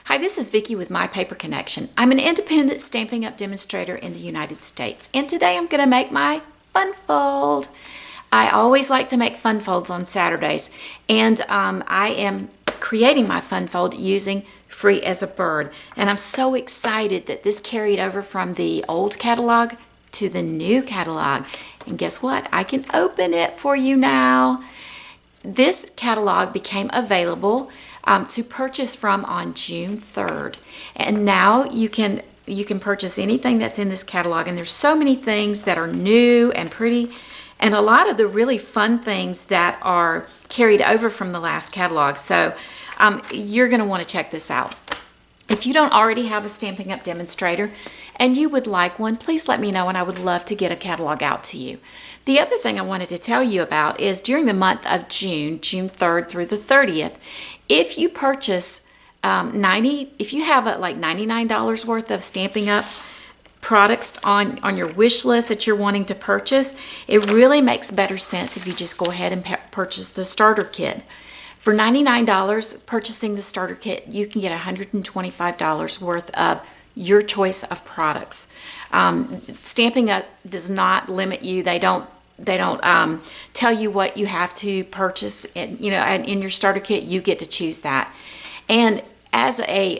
Hi, this is Vicki with My Paper Connection. I'm an independent Stampin' Up! Demonstrator in the United States, and today I'm going to make my fun fold. I always like to make fun folds on Saturdays, and I am creating my fun fold using Free as a Bird. And I'm so excited that this carried over from the old catalog to the new catalog. And guess what? I can open it for you now. This catalog became available to purchase from on June 3rd. And now you can purchase anything that's in this catalog. And there's so many things that are new and pretty, and a lot of the really fun things that are carried over from the last catalog. So you're going to want to check this out. If you don't already have a Stampin' Up! Demonstrator and you would like one, please let me know and I would love to get a catalog out to you. The other thing I wanted to tell you about is during the month of June 3rd through the 30th, if you purchase if you have like $99 worth of Stampin' Up! Products on your wish list that you're wanting to purchase, it really makes better sense if you just go ahead and purchase the starter kit. For $99 purchasing the starter kit, you can get $125 worth of your choice of products. Stampin' Up! Does not limit you. They don't tell you what you have to purchase. In your starter kit, you get to choose that. And as a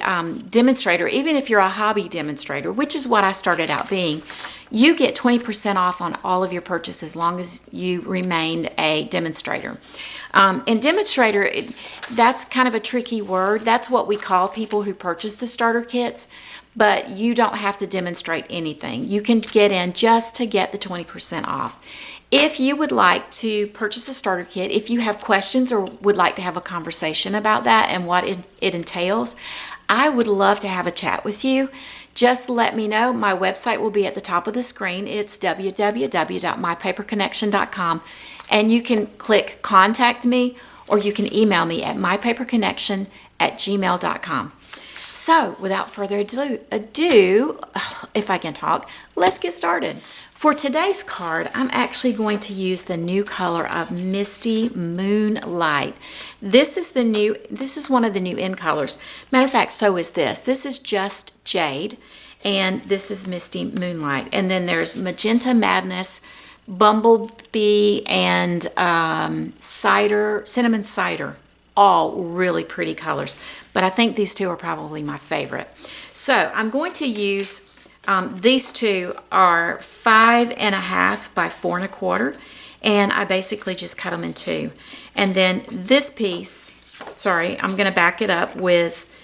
demonstrator, even if you're a hobby demonstrator, which is what I started out being, you get 20% off on all of your purchases as long as you remain a demonstrator. And demonstrator, that's kind of a tricky word. That's what we call people who purchase the starter kits, but you don't have to demonstrate anything. You can get in just to get the 20% off. If you would like to purchase a starter kit, if you have questions or would like to have a conversation about that and what it entails, I would love to have a chat with you. Just let me know. My website will be at the top of the screen. It's www.mypaperconnection.com, and you can click Contact Me, or you can email me at mypaperconnection@gmail.com. So, without further ado, if I can talk, let's get started. For today's card, I'm actually going to use the new color of Misty Moonlight. This is one of the new in colors. Matter of fact, so is this. This is just Jade, and this is Misty Moonlight. And then there's Magenta Madness, Bumblebee, and Cinnamon Cider. All really pretty colors, but I think these two are probably my favorite. So I'm going to use these two are 5.5 by 4 1/4, and I basically just cut them in two. And then this piece, I'm going to back it up with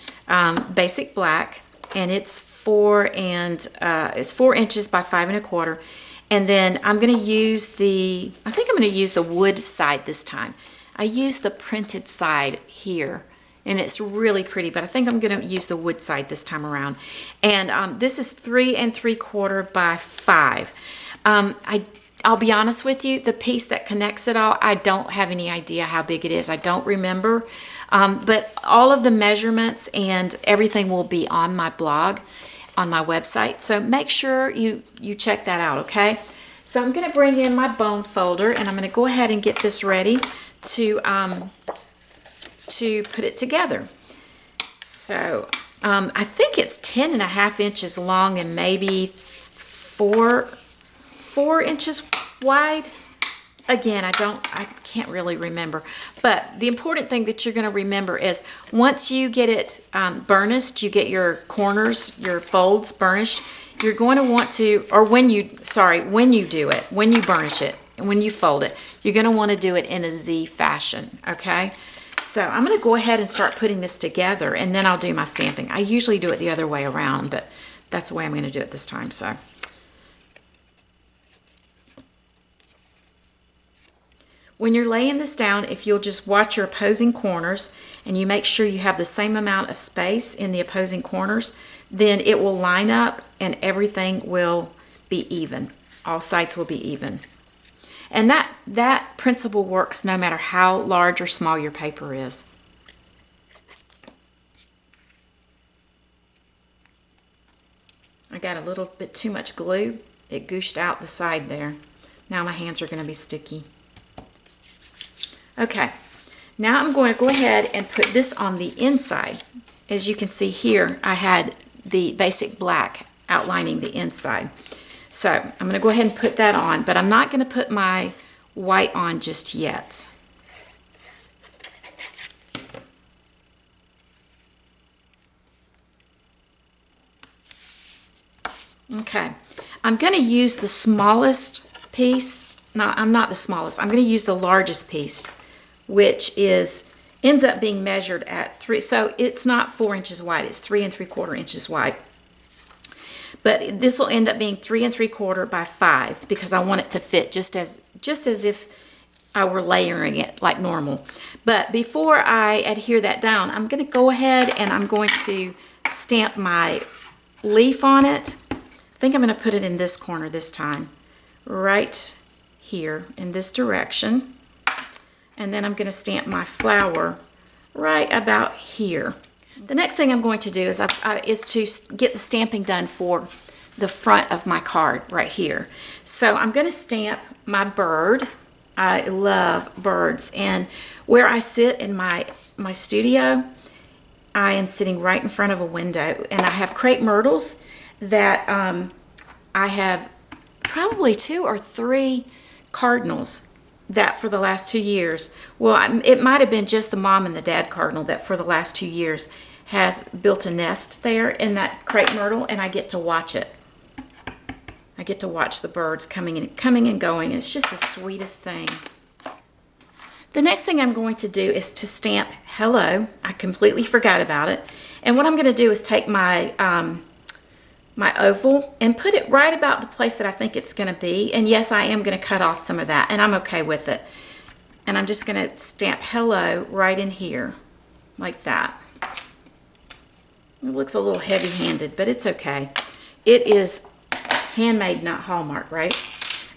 basic black, and it's 4 inches by 5 1/4. And then I'm going to use the wood side this time. I used the printed side here, and it's really pretty, but I think I'm going to use the wood side this time around. And this is 3 3/4 by 5. I'll be honest with you, the piece that connects it all, I don't have any idea how big it is. I don't remember, but all of the measurements and everything will be on my blog, on my website. So make sure you check that out, okay? So I'm going to bring in my bone folder, and I'm going to go ahead and get this ready to put it together. So I think it's 10.5 inches long and maybe 4 inches wide. Again, I can't really remember. But the important thing that you're going to remember is once you get it burnished, you get your corners, your folds burnished, you're going to want to, or when you burnish it, and when you fold it, you're going to want to do it in a Z fashion, okay? So I'm going to go ahead and start putting this together, and then I'll do my stamping. I usually do it the other way around, but that's the way I'm going to do it this time. So when you're laying this down, if you'll just watch your opposing corners and you make sure you have the same amount of space in the opposing corners, then it will line up and everything will be even. All sides will be even. And that principle works no matter how large or small your paper is. I got a little bit too much glue. It gooshed out the side there. Now my hands are going to be sticky. Okay, now I'm going to go ahead and put this on the inside. as you can see here, I had the basic black outlining the inside. So I'm going to go ahead and put that on, but I'm not going to put my white on just yet. Okay, I'm going to use the smallest piece. No, I'm not the smallest. I'm going to use the largest piece, which ends up being measured at 3. So it's not 4 inches wide. It's 3 3/4 inches wide. But this will end up being 3 3/4 by 5 because I want it to fit just as if I were layering it like normal. But before I adhere that down, I'm going to go ahead and I'm going to stamp my leaf on it. I think I'm going to put it in this corner this time, right here in this direction. And then I'm going to stamp my flower right about here. The next thing I'm going to do is to get the stamping done for the front of my card right here. So I'm going to stamp my bird. I love birds, and where I sit in my studio, I am sitting right in front of a window, and I have crepe myrtles that I have probably 2 or 3 cardinals that for the last 2 years, well, it might have been just the mom and the dad cardinal that for the last 2 years has built a nest there in that crepe myrtle, and I get to watch it. I get to watch the birds coming and going. It's just the sweetest thing. The next thing I'm going to do is to stamp hello. I completely forgot about it. And what I'm going to do is take my my oval and put it right about the place that I think it's going to be. And yes, I am going to cut off some of that, and I'm okay with it. And I'm just going to stamp hello right in here, like that. It looks a little heavy-handed, but it's okay. It is handmade, not Hallmark, right?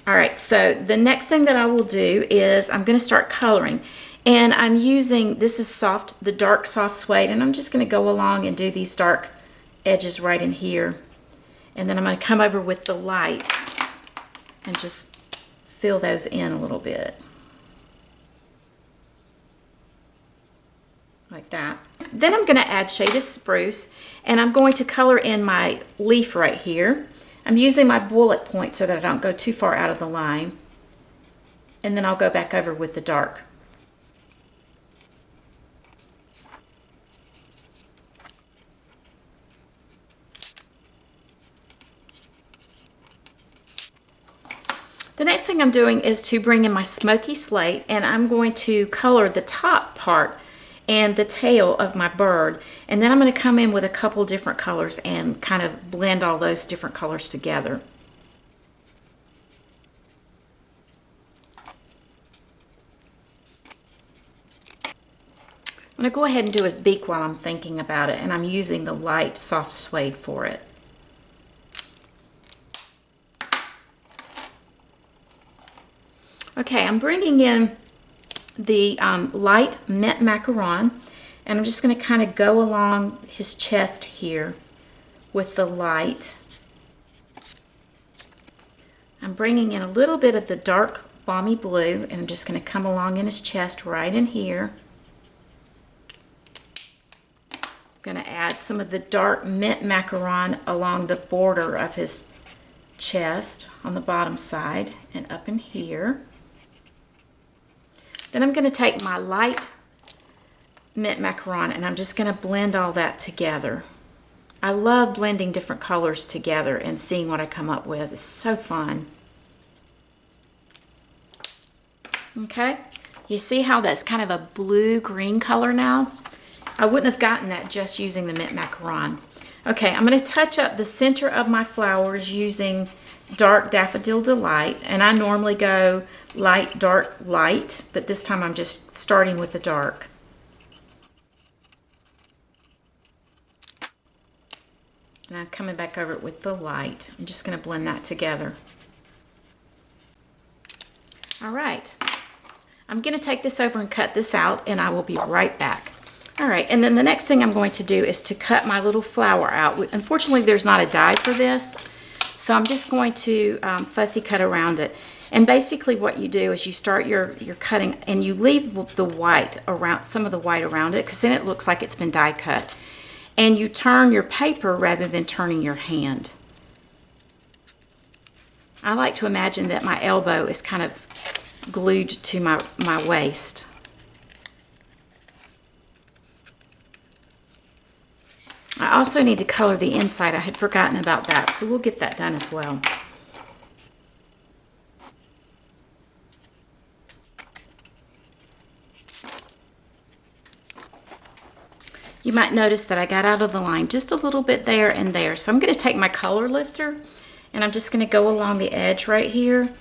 All right, so the next thing that I will do is I'm going to start coloring. And I'm using, this is soft, the dark soft suede, and I'm just going to go along and do these dark edges right in here. And then I'm going to come over with the light and just fill those in a little bit. Like that. Then I'm going to add shaded spruce, and I'm going to color in my leaf right here. I'm using my bullet point so that I don't go too far out of the line. And then I'll go back over with the dark. The next thing I'm doing is to bring in my smoky slate, and I'm going to color the top part and the tail of my bird, and then I'm going to come in with a couple different colors and kind of blend all those different colors together. I'm going to go ahead and do his beak while I'm thinking about it, and I'm using the light soft suede for it. Okay, I'm bringing in the light mint macaron, and I'm just going to kind of go along his chest here with the light. I'm bringing in a little bit of the dark balmy blue, and I'm just going to come along in his chest right in here. I'm going to add some of the dark mint macaron along the border of his chest on the bottom side and up in here. Then I'm going to take my light mint macaron, and I'm just going to blend all that together. I love blending different colors together and seeing what I come up with. It's so fun. Okay, you see how that's kind of a blue-green color now? I wouldn't have gotten that just using the mint macaron. Okay, I'm going to touch up the center of my flowers using dark Daffodil Delight, and I normally go light, dark, light, but this time I'm just starting with the dark. And I'm coming back over it with the light. I'm just going to blend that together. All right, I'm going to take this over and cut this out, and I will be right back. All right, and then the next thing I'm going to do is to cut my little flower out. Unfortunately, there's not a die for this, so I'm just going to fussy cut around it. And basically what you do is you start your cutting, and you leave the white around, some of the white around it, because then it looks like it's been die cut. and you turn your paper rather than turning your hand. I like to imagine that my elbow is kind of glued to my waist. I also need to color the inside. I had forgotten about that, so we'll get that done as well. You might notice that I got out of the line just a little bit there and there. So I'm going to take my color lifter and I'm just going to go along the edge right here,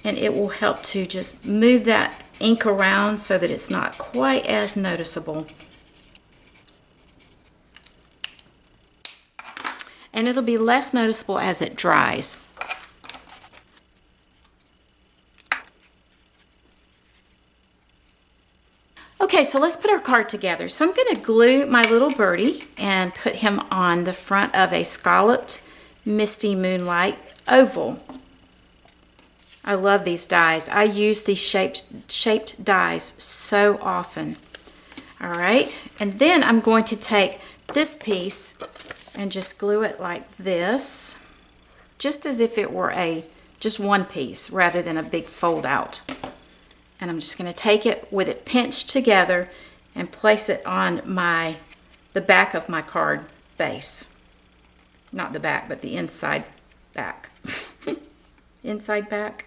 and it will help to just move that ink around so that it's not quite as noticeable. And it'll be less noticeable as it dries. Okay, so let's put our card together. So I'm going to glue my little birdie and put him on the front of a scalloped Misty Moonlight oval. I love these dies. I use these shaped dies so often. All right, and then I'm going to take this piece and just glue it like this, just as if it were just one piece rather than a big fold out. And I'm just going to take it with it pinched together and place it on the back of my card base. Not the back, but the inside back. Inside back.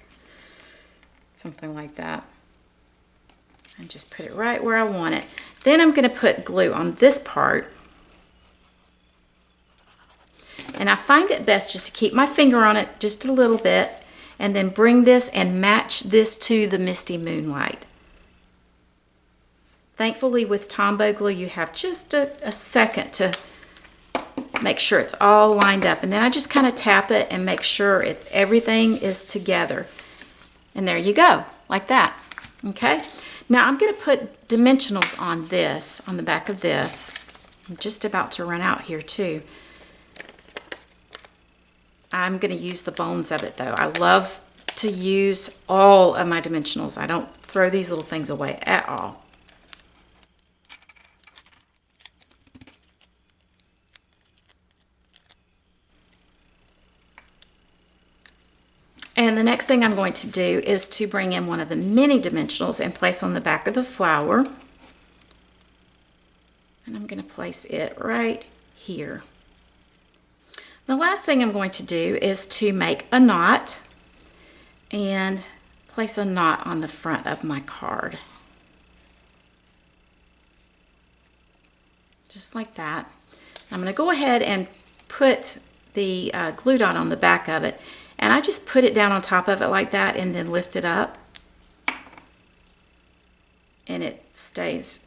Something like that. And just put it right where I want it. Then I'm going to put glue on this part. And I find it best just to keep my finger on it just a little bit, and then bring this and match this to the Misty Moonlight. Thankfully with Tombow glue you have just a second to make sure it's all lined up, and then I just kind of tap it and make sure everything is together. And there you go, like that. Okay, now I'm going to put dimensionals on this, on the back of this. I'm just about to run out here too. I'm going to use the bones of it though. I love to use all of my dimensionals. I don't throw these little things away at all. And the next thing I'm going to do is to bring in one of the mini dimensionals and place on the back of the flower. And I'm going to place it right here. The last thing I'm going to do is to make a knot and place a knot on the front of my card. Just like that. I'm going to go ahead and put the glue dot on the back of it, and I just put it down on top of it like that and then lift it up, and it stays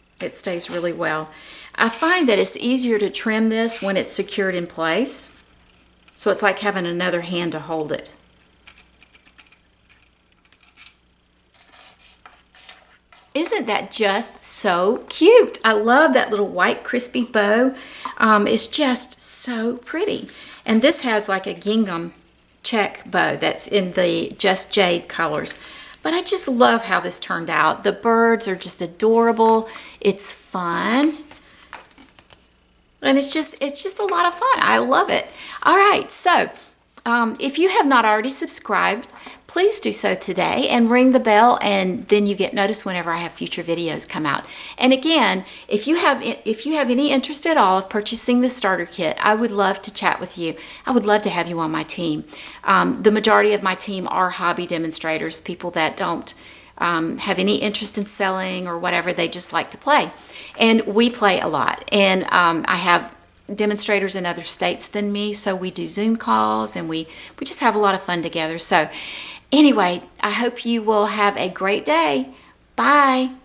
really well. I find that it's easier to trim this when it's secured in place. So it's like having another hand to hold it. Isn't that just so cute? I love that little white crispy bow. It's just so pretty. And this has like a gingham check bow that's in the Just Jade colors. But I just love how this turned out. The birds are just adorable. It's fun. And it's just a lot of fun. I love it. All right, so if you have not already subscribed, please do so today and ring the bell, and then you get notice whenever I have future videos come out. And again, if you have any interest at all of purchasing the starter kit, I would love to chat with you. I would love to have you on my team. The majority of my team are hobby demonstrators, people that don't have any interest in selling or whatever. They just like to play. And we play a lot. And I have demonstrators in other states than me, so we do Zoom calls, and we just have a lot of fun together. So anyway, I hope you will have a great day. Bye.